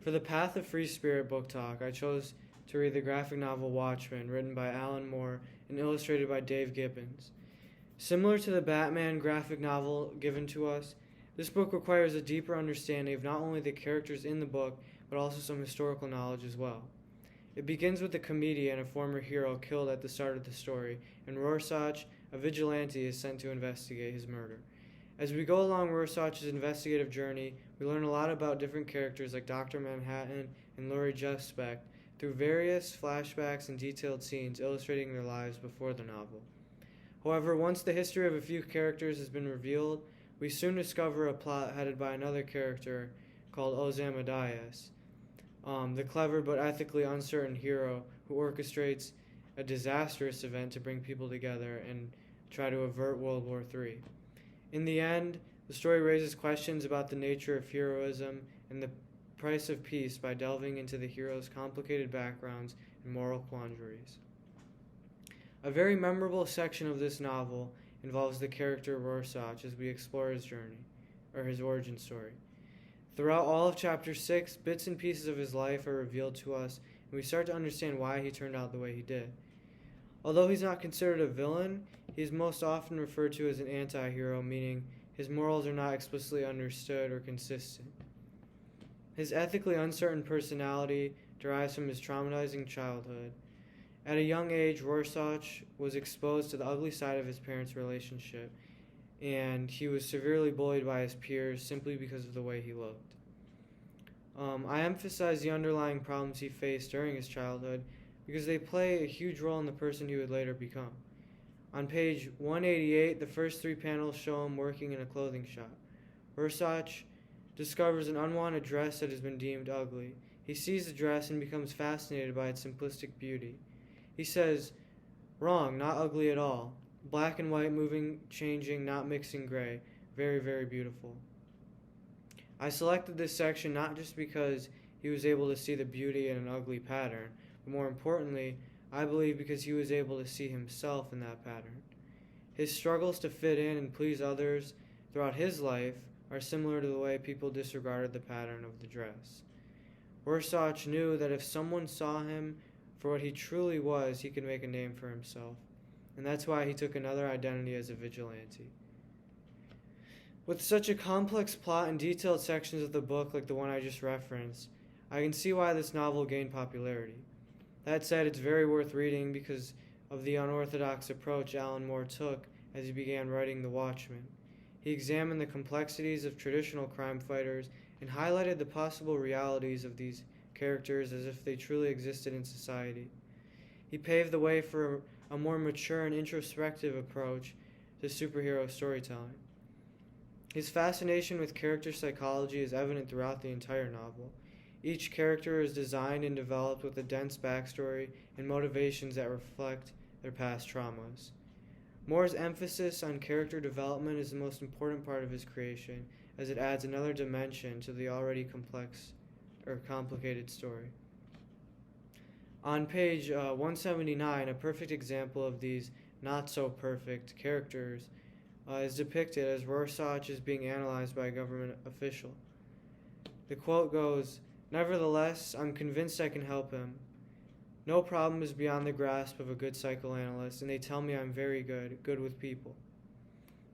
For the Path of Free Spirit book talk, I chose to read the graphic novel Watchmen, written by Alan Moore and illustrated by Dave Gibbons. Similar to the Batman graphic novel given to us, this book requires a deeper understanding of not only the characters in the book, but also some historical knowledge as well. It begins with the comedian, a former hero, killed at the start of the story, and Rorschach, a vigilante, is sent to investigate his murder. As we go along Rorschach's investigative journey, we learn a lot about different characters like Dr. Manhattan and Laurie Suspect through various flashbacks and detailed scenes illustrating their lives before the novel. However, once the history of a few characters has been revealed, we soon discover a plot headed by another character called Ozymandias, the clever but ethically uncertain hero who orchestrates a disastrous event to bring people together and try to avert World War III. In the end, the story raises questions about the nature of heroism and the price of peace by delving into the hero's complicated backgrounds and moral quandaries. A very memorable section of this novel involves the character Rorschach as we explore his journey, or his origin story. Throughout all of Chapter 6, bits and pieces of his life are revealed to us, and we start to understand why he turned out the way he did. Although he's not considered a villain, he is most often referred to as an anti-hero, meaning his morals are not explicitly understood or consistent. His ethically uncertain personality derives from his traumatizing childhood. At a young age, Rorschach was exposed to the ugly side of his parents' relationship, and he was severely bullied by his peers simply because of the way he looked. I emphasize the underlying problems he faced during his childhood because they play a huge role in the person he would later become. On page 188, the first 3 panels show him working in a clothing shop. Rorschach discovers an unwanted dress that has been deemed ugly. He sees the dress and becomes fascinated by its simplistic beauty. He says, "Wrong, not ugly at all. Black and white, moving, changing, not mixing gray. Very, very beautiful." I selected this section not just because he was able to see the beauty in an ugly pattern, but more importantly, I believe because he was able to see himself in that pattern. His struggles to fit in and please others throughout his life are similar to the way people disregarded the pattern of the dress. Rorschach knew that if someone saw him for what he truly was, he could make a name for himself, and that's why he took another identity as a vigilante. With such a complex plot and detailed sections of the book like the one I just referenced, I can see why this novel gained popularity. That said, it's very worth reading because of the unorthodox approach Alan Moore took as he began writing The Watchmen. He examined the complexities of traditional crime fighters and highlighted the possible realities of these characters as if they truly existed in society. He paved the way for a more mature and introspective approach to superhero storytelling. His fascination with character psychology is evident throughout the entire novel. Each character is designed and developed with a dense backstory and motivations that reflect their past traumas. Moore's emphasis on character development is the most important part of his creation, as it adds another dimension to the already complex or complicated story. On page 179, a perfect example of these not-so-perfect characters is depicted as Rorschach is being analyzed by a government official. The quote goes, "Nevertheless, I'm convinced I can help him. No problem is beyond the grasp of a good psychoanalyst, and they tell me I'm very good with people."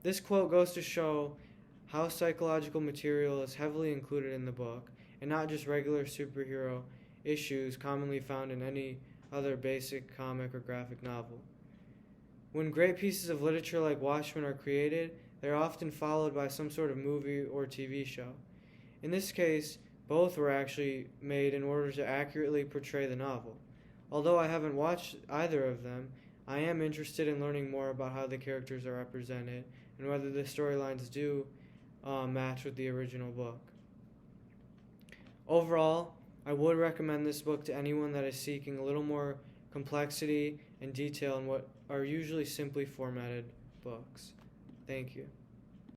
This quote goes to show how psychological material is heavily included in the book, and not just regular superhero issues commonly found in any other basic comic or graphic novel. When great pieces of literature like Watchmen are created, they are often followed by some sort of movie or TV show. In this case, both were actually made in order to accurately portray the novel. Although I haven't watched either of them, I am interested in learning more about how the characters are represented and whether the storylines do match with the original book. Overall, I would recommend this book to anyone that is seeking a little more complexity and detail in what are usually simply formatted books. Thank you.